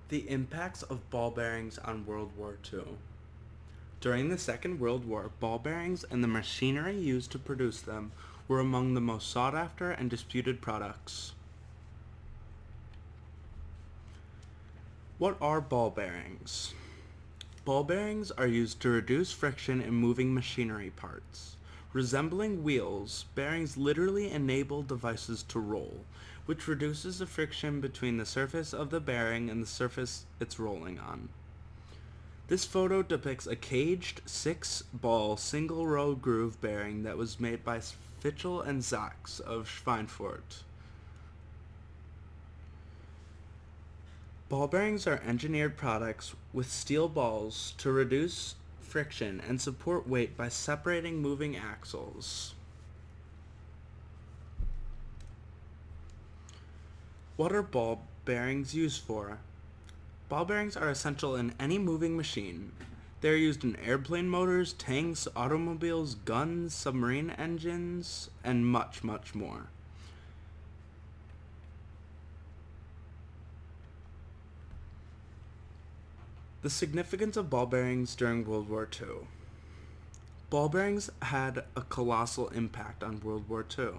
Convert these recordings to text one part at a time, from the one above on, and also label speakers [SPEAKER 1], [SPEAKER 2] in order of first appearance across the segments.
[SPEAKER 1] The impacts of ball bearings on World War II. During the Second World War, ball bearings and the machinery used to produce them were among the most sought after and disputed products. What are ball bearings? Ball bearings are used to reduce friction in moving machinery parts. Resembling wheels, bearings literally enable devices to roll, which reduces the friction between the surface of the bearing and the surface it's rolling on. This photo depicts a caged 6-ball single-row groove bearing that was made by Fitchel and Sachs of Schweinfurt. Ball bearings are engineered products with steel balls to reduce friction and support weight by separating moving axles. What are ball bearings used for? Ball bearings are essential in any moving machine. They are used in airplane motors, tanks, automobiles, guns, submarine engines, and much, much more. The significance of ball bearings during World War II. Ball bearings had a colossal impact on World War II.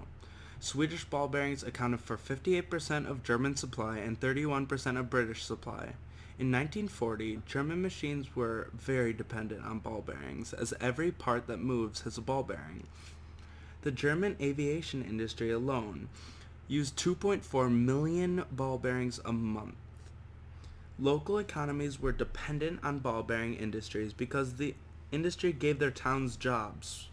[SPEAKER 1] Swedish ball bearings accounted for 58% of German supply and 31% of British supply. In 1940, German machines were very dependent on ball bearings, as every part that moves has a ball bearing. The German aviation industry alone used 2.4 million ball bearings a month. Local economies were dependent on ball bearing industries because the industry gave their towns jobs.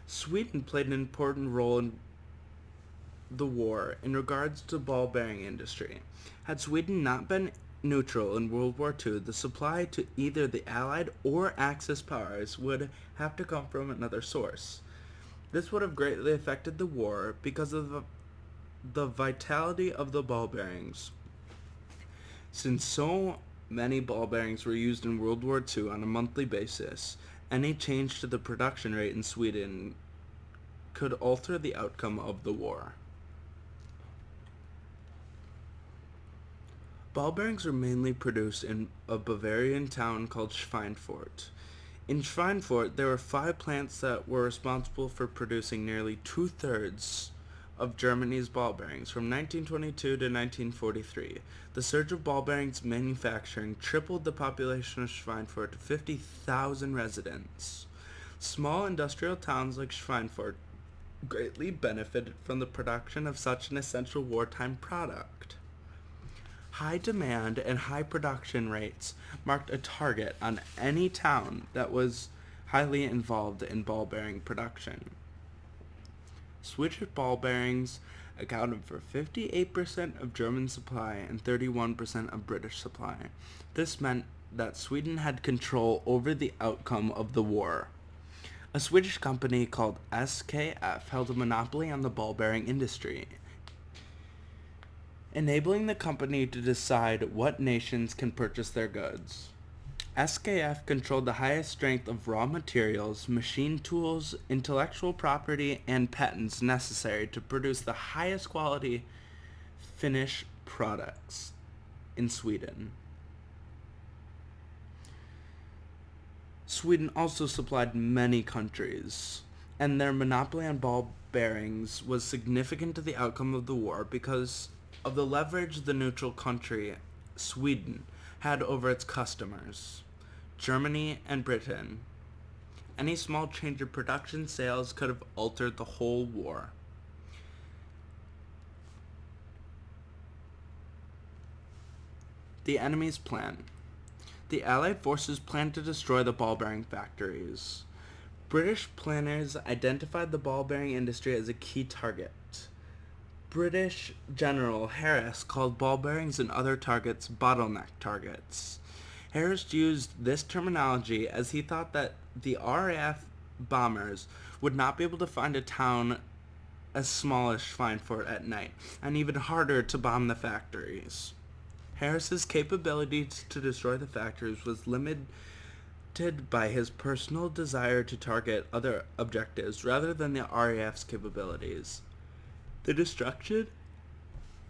[SPEAKER 1] Sweden played an important role in the war in regards to ball bearing industry. Had Sweden not been neutral in World War II, the supply to either the Allied or Axis powers would have to come from another source. This would have greatly affected the war because of the vitality of the ball bearings. Since so many ball bearings were used in World War II on a monthly basis, any change to the production rate in Sweden could alter the outcome of the war. Ball bearings were mainly produced in a Bavarian town called Schweinfurt. In Schweinfurt, there were 5 plants that were responsible for producing nearly 2/3 of Germany's ball bearings from 1922 to 1943. The surge of ball bearings manufacturing tripled the population of Schweinfurt to 50,000 residents. Small industrial towns like Schweinfurt greatly benefited from the production of such an essential wartime product. High demand and high production rates marked a target on any town that was highly involved in ball bearing production. Swedish ball bearings accounted for 58% of German supply and 31% of British supply. This meant that Sweden had control over the outcome of the war. A Swedish company called SKF held a monopoly on the ball bearing industry, enabling the company to decide what nations can purchase their goods. SKF controlled the highest strength of raw materials, machine tools, intellectual property, and patents necessary to produce the highest quality Finnish products in Sweden. Sweden also supplied many countries, and their monopoly on ball bearings was significant to the outcome of the war because of the leverage the neutral country, Sweden, had over its customers, Germany and Britain. Any small change in production sales could have altered the whole war. The enemy's plan. The Allied forces planned to destroy the ball bearing factories. British planners identified the ball bearing industry as a key target. British General Harris called ball bearings and other targets bottleneck targets. Harris used this terminology as he thought that the RAF bombers would not be able to find a town as small as Schweinfurt at night, and even harder to bomb the factories. Harris's capability to destroy the factories was limited by his personal desire to target other objectives rather than the RAF's capabilities. The destruction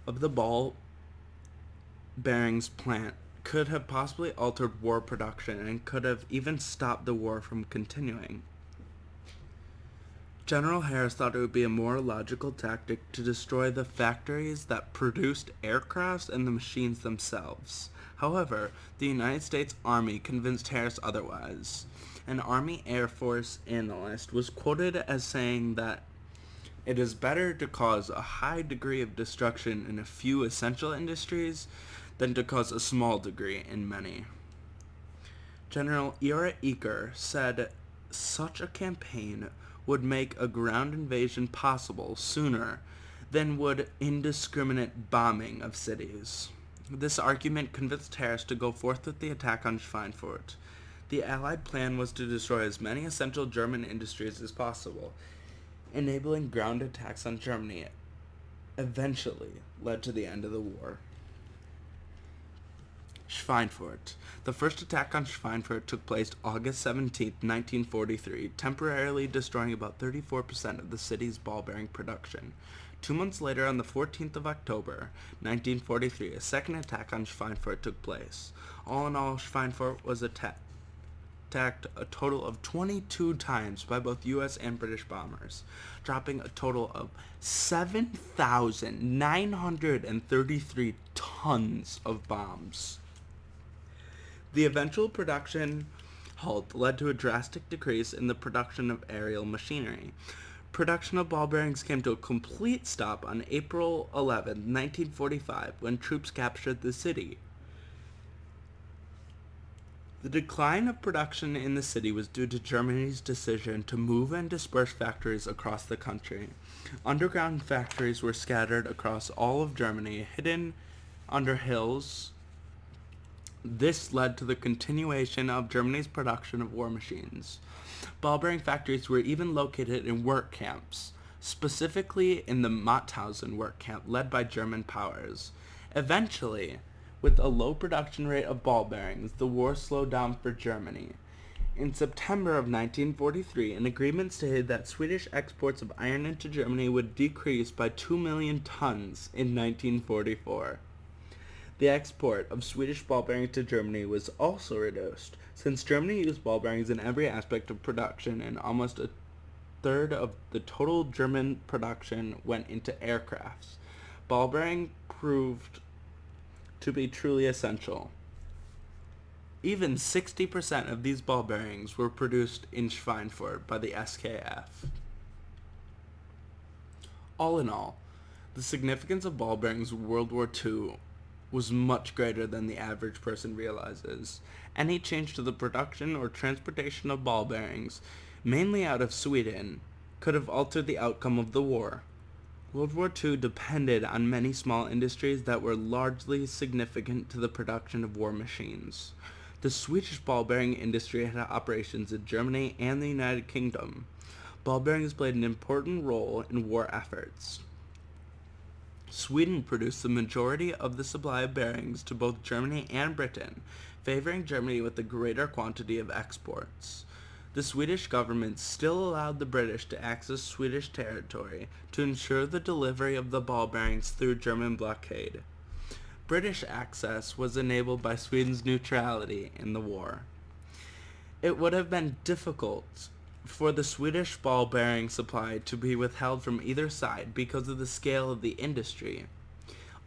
[SPEAKER 1] of the ball bearings plant could have possibly altered war production and could have even stopped the war from continuing. General Harris thought it would be a more logical tactic to destroy the factories that produced aircrafts and the machines themselves. However, the United States Army convinced Harris otherwise. An Army Air Force analyst was quoted as saying that it is better to cause a high degree of destruction in a few essential industries than to cause a small degree in many. General Ira Eaker said such a campaign would make a ground invasion possible sooner than would indiscriminate bombing of cities. This argument convinced Harris to go forth with the attack on Schweinfurt. The Allied plan was to destroy as many essential German industries as possible. Enabling ground attacks on Germany eventually led to the end of the war. Schweinfurt. The first attack on Schweinfurt took place August 17, 1943, temporarily destroying about 34% of the city's ball bearing production. 2 months later, on the 14th of October, 1943, a second attack on Schweinfurt took place. All in all, Schweinfurt was attacked a total of 22 times by both U.S. and British bombers, dropping a total of 7,933 tons of bombs. The eventual production halt led to a drastic decrease in the production of aerial machinery. Production of ball bearings came to a complete stop on April 11, 1945, when troops captured the city. The decline of production in the city was due to Germany's decision to move and disperse factories across the country. Underground factories were scattered across all of Germany, hidden under hills. This led to the continuation of Germany's production of war machines. Ball bearing factories were even located in work camps, specifically in the Mauthausen work camp led by German powers. Eventually, with a low production rate of ball bearings, the war slowed down for Germany. In September of 1943, an agreement stated that Swedish exports of iron into Germany would decrease by 2 million tons in 1944. The export of Swedish ball bearings to Germany was also reduced, since Germany used ball bearings in every aspect of production, and almost a third of the total German production went into aircrafts. Ball bearing proved to be truly essential. Even 60% of these ball bearings were produced in Schweinfurt by the SKF. All in all, the significance of ball bearings in World War II was much greater than the average person realizes. Any change to the production or transportation of ball bearings, mainly out of Sweden, could have altered the outcome of the war. World War II depended on many small industries that were largely significant to the production of war machines. The Swedish ball bearing industry had operations in Germany and the United Kingdom. Ball bearings played an important role in war efforts. Sweden produced the majority of the supply of bearings to both Germany and Britain, favoring Germany with a greater quantity of exports. The Swedish government still allowed the British to access Swedish territory to ensure the delivery of the ball bearings through German blockade. British access was enabled by Sweden's neutrality in the war. It would have been difficult for the Swedish ball bearing supply to be withheld from either side because of the scale of the industry.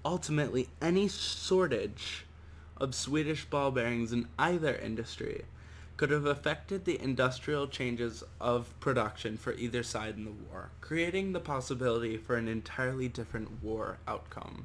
[SPEAKER 1] Ultimately, any shortage of Swedish ball bearings in either industry could have affected the industrial changes of production for either side in the war, creating the possibility for an entirely different war outcome.